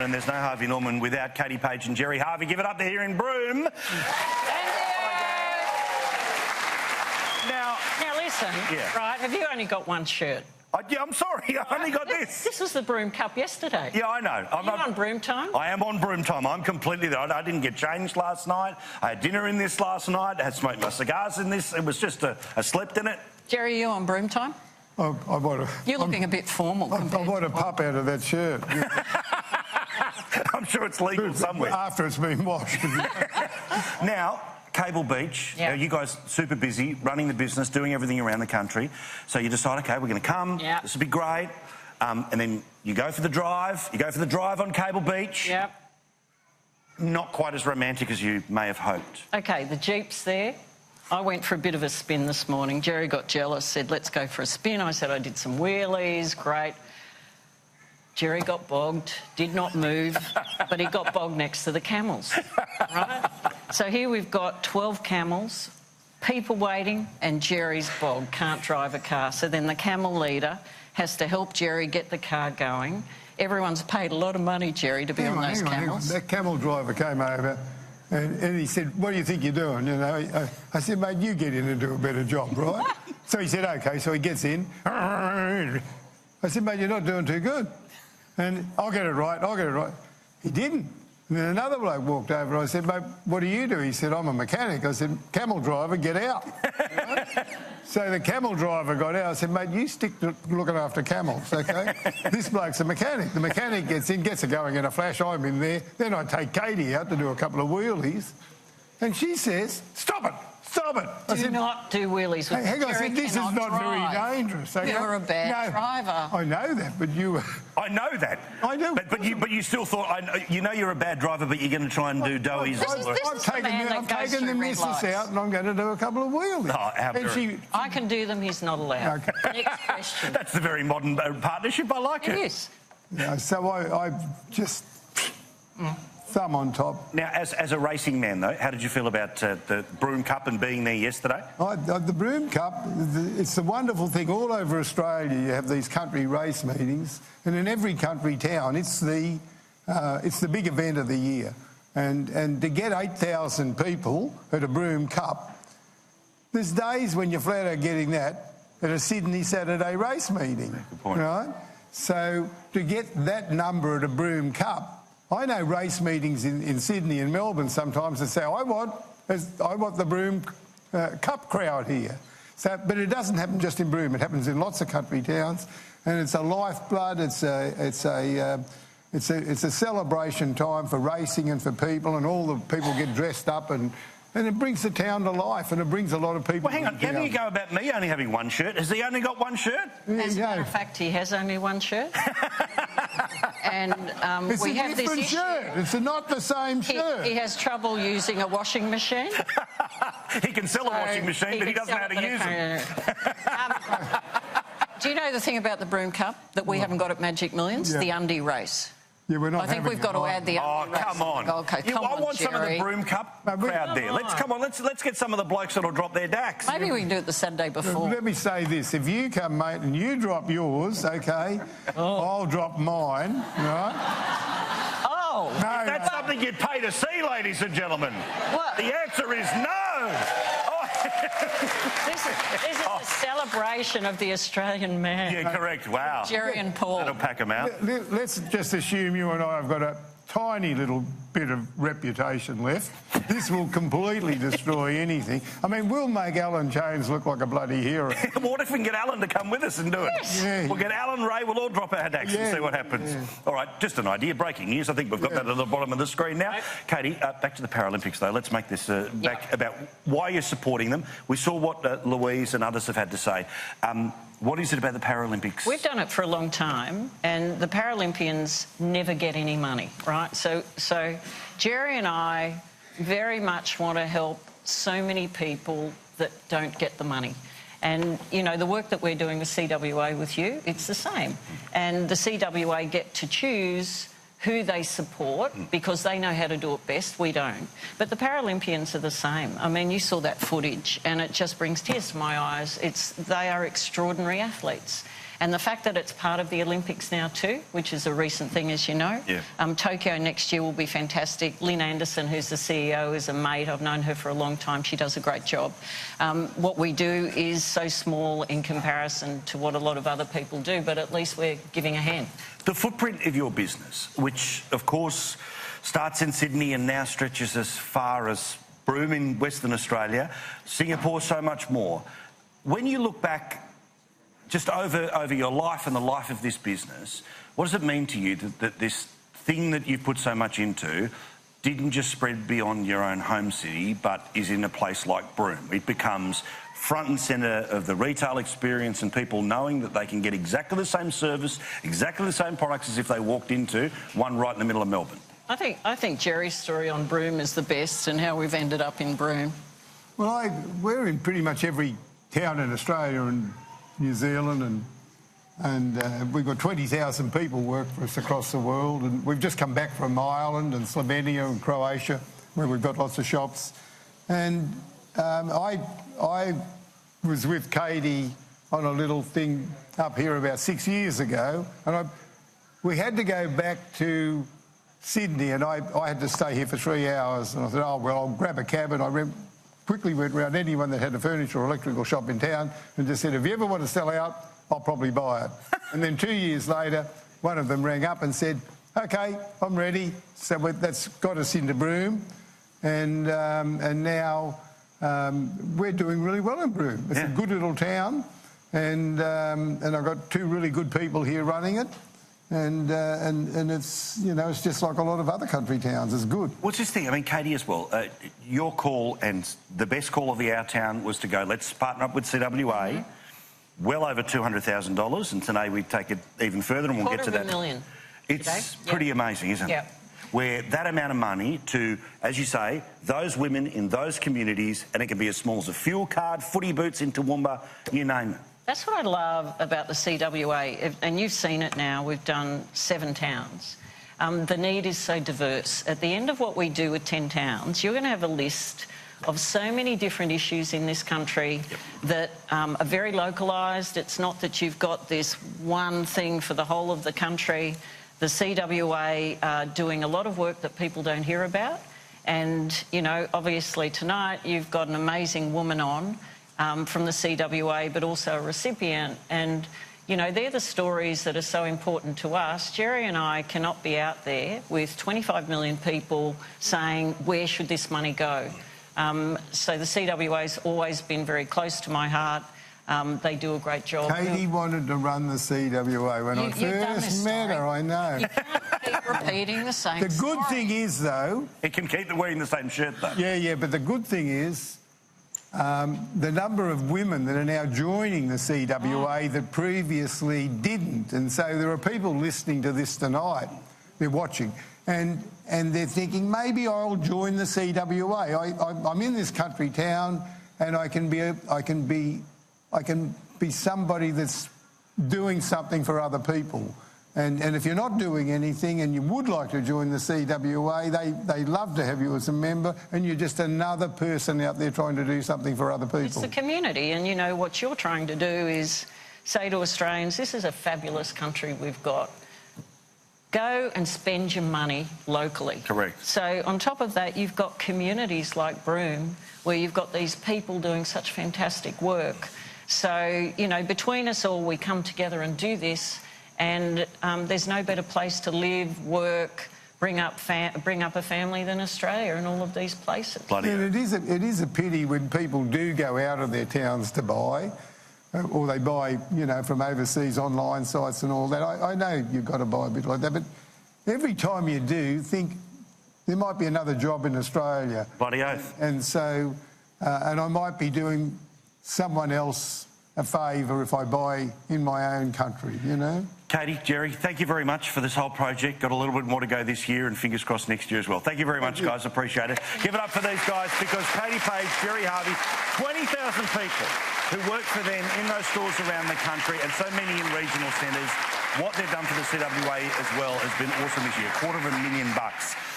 And there's no Harvey Norman without Katie Page and Gerry Harvey. Give it up, they're here in Broome. Now listen, right, have you only got one shirt? Yeah, I'm sorry, I only got this. This was the Broome Cup yesterday. Yeah, I know. You're on Broome time? I am on Broome time. I'm completely there. I didn't get changed last night. I had dinner in this last night. I had smoked my cigars in this. It was just I slept in it. Gerry, are you on Broome time? You're looking a bit formal. I bought a pup out of that shirt. I'm sure it's legal somewhere. After it's been washed. Now, Cable Beach, you guys super busy, running the business, doing everything around the country. So you decide, OK, we're going to come, this will be great. And then you go for the drive. You go for the drive on Cable Beach. Yep. Not quite as romantic as you may have hoped. OK, the Jeep's there. I went for a bit of a spin this morning. Gerry got jealous, said, let's go for a spin. I said I did some wheelies, great. Gerry got bogged, did not move, but he got bogged next to the camels, right? So here we've got 12 camels, people waiting, and Gerry's bogged, can't drive a car. So then the camel leader has to help Gerry get the car going. Everyone's paid a lot of money, Gerry, to be on those camels. That camel driver came over and he said, what do you think you're doing? You know, I said, mate, you get in and do a better job, right? So he said, OK, so he gets in. I said, mate, you're not doing too good. And I'll get it right. He didn't. And then another bloke walked over. I said, mate, what do you do? He said, I'm a mechanic. I said, camel driver, get out. So the camel driver got out. I said, mate, you stick to looking after camels, OK? This bloke's a mechanic. The mechanic gets in, gets it going in a flash. I'm in there. Then I take Katie out to do a couple of wheelies. And she says, stop it. Stop it. Do not do wheelies with hang on, Gerry. This is not very dangerous. Okay? You're a bad driver. I know that, but you... I know that. I know. But you still thought, you know you're a bad driver, but you're going to try and do doughies. I've taken the missus out and I'm going to do a couple of wheelies. I can do them, he's not allowed. Okay. Next question. That's the very modern partnership. I like it. It is. Yeah, so I just... Thumb on top. Now, as a racing man, though, how did you feel about the Broome Cup and being there yesterday? The Broome Cup, it's a wonderful thing. All over Australia, you have these country race meetings, and in every country town, it's the big event of the year. And to get 8,000 people at a Broome Cup, there's days when you're flat out getting that at a Sydney Saturday race meeting. Good point. Right? So to get that number at a Broome Cup, I know race meetings in Sydney and Melbourne sometimes that say, I want the Broome Cup crowd here. So, but it doesn't happen just in Broome. It happens in lots of country towns, and it's a lifeblood. It's a celebration time for racing and for people, and all the people get dressed up and it brings the town to life, and it brings a lot of people. Well, hang on. How do you go about me only having one shirt? Has he only got one shirt? As a matter of fact, he has only one shirt. And it's we have this issue. Shirt. It's not the same shirt. He has trouble using a washing machine. He can sell a washing machine, but he doesn't know how to use it. Do you know the thing about the Broome Cup that we haven't got at Magic Millions? The undie race. Yeah, we're not. I think we've got to add the undie race. Come on. Okay, come on, I want Gerry. some of the Broome Cup crowd there. Let's get some of the blokes that'll drop their dacks. Maybe we can do it the Saturday before. Let me say this. If you come, mate, and you drop yours, OK, I'll drop mine, right? Oh. No, that's something you'd pay to see, ladies and gentlemen. What? The answer is no. This is a celebration of the Australian man. Yeah, correct. Wow. Gerry and Paul. That'll pack them out. Let's just assume you and I have got a tiny little bit of reputation left. This will completely destroy anything. I mean, we'll make Alan Jones look like a bloody hero. What if we can get Alan to come with us and do it? Yes. Yeah. We'll get Alan, Ray, we'll all drop our dacks and see what happens. Yeah. All right, just an idea. Breaking news. I think we've got that at the bottom of the screen now. Right. Katie, back to the Paralympics, though. Let's make this back about why you're supporting them. We saw what Louise and others have had to say. What is it about the Paralympics? We've done it for a long time, and the Paralympians never get any money, right? So Gerry and I very much want to help so many people that don't get the money. And, you know, the work that we're doing with CWA with you, it's the same. And the CWA get to choose who they support because they know how to do it best. We don't. But the Paralympians are the same. I mean, you saw that footage and it just brings tears to my eyes. They are extraordinary athletes. And the fact that it's part of the Olympics now too, which is a recent thing, as you know. Yeah. Tokyo next year will be fantastic. Lynn Anderson, who's the CEO, is a mate. I've known her for a long time. She does a great job. What we do is so small in comparison to what a lot of other people do, but at least we're giving a hand. The footprint of your business, which of course starts in Sydney and now stretches as far as Broome in Western Australia, Singapore, so much more. When you look back just over your life and the life of this business, what does it mean to you that this thing that you've put so much into didn't just spread beyond your own home city, but is in a place like Broome? It becomes front and centre of the retail experience and people knowing that they can get exactly the same service, exactly the same products as if they walked into one right in the middle of Melbourne. I think Jerry's story on Broome is the best, and how we've ended up in Broome. Well, we're in pretty much every town in Australia and New Zealand, and we've got 20,000 people work for us across the world, and we've just come back from Ireland and Slovenia and Croatia, where we've got lots of shops. And I was with Katie on a little thing up here about 6 years ago, and we had to go back to Sydney, and I had to stay here for 3 hours, and I thought, oh, well, I'll grab a cab, and I quickly went round anyone that had a furniture or electrical shop in town and just said, if you ever want to sell out, I'll probably buy it. And then 2 years later, one of them rang up and said, OK, I'm ready. So that's got us into Broome, and now we're doing really well in Broome. It's a good little town, and I've got two really good people here running it. And it's, you know, it's just like a lot of other country towns. It's good. What's this thing? I mean, Katie as well, your call and the best call of our town was to go, let's partner up with CWA, well over $200,000, and today we take it even further, and we'll get to that. $250,000. It's pretty amazing, isn't it? Where that amount of money to, as you say, those women in those communities, and it can be as small as a fuel card, footy boots in Toowoomba, you name it. That's what I love about the CWA, and you've seen it now. We've done 7 towns. The need is so diverse. At the end of what we do with 10 towns, you're going to have a list of so many different issues in this country that are very localised. It's not that you've got this one thing for the whole of the country. The CWA are doing a lot of work that people don't hear about. And, you know, obviously tonight you've got an amazing woman on from the CWA, but also a recipient. And, you know, they're the stories that are so important to us. Jerry and I cannot be out there with 25 million people saying, where should this money go? So the CWA's always been very close to my heart. They do a great job. Katie wanted to run the CWA when I first met her, I know. You can't keep repeating the same The good thing is, though... It can keep wearing the same shirt, though. Yeah, but the good thing is the number of women that are now joining the CWA that previously didn't. And so there are people listening to this tonight, they're watching, and they're thinking, maybe I'll join the CWA. I'm in this country town, and I can be somebody that's doing something for other people. And if you're not doing anything and you would like to join the CWA, they love to have you as a member, and you're just another person out there trying to do something for other people. It's the community, and, you know, what you're trying to do is say to Australians, this is a fabulous country we've got. Go and spend your money locally. Correct. So on top of that, you've got communities like Broome where you've got these people doing such fantastic work. So, you know, between us all, we come together and do this, and there's no better place to live, work, bring up a family than Australia and all of these places. Bloody and it is a pity when people do go out of their towns to buy, or they buy, you know, from overseas online sites and all that. I know you've got to buy a bit like that, but every time you do, think there might be another job in Australia. Bloody oath. And so, and I might be doing someone else a favour if I buy in my own country, you know? Katie, Jerry, thank you very much for this whole project. Got a little bit more to go this year, and fingers crossed next year as well. Thank you very much, guys. Appreciate it. Give it up for these guys, because Katie Page, Jerry Harvey, 20,000 people who work for them in those stores around the country, and so many in regional centres. What they've done for the CWA as well has been awesome this year. $250,000.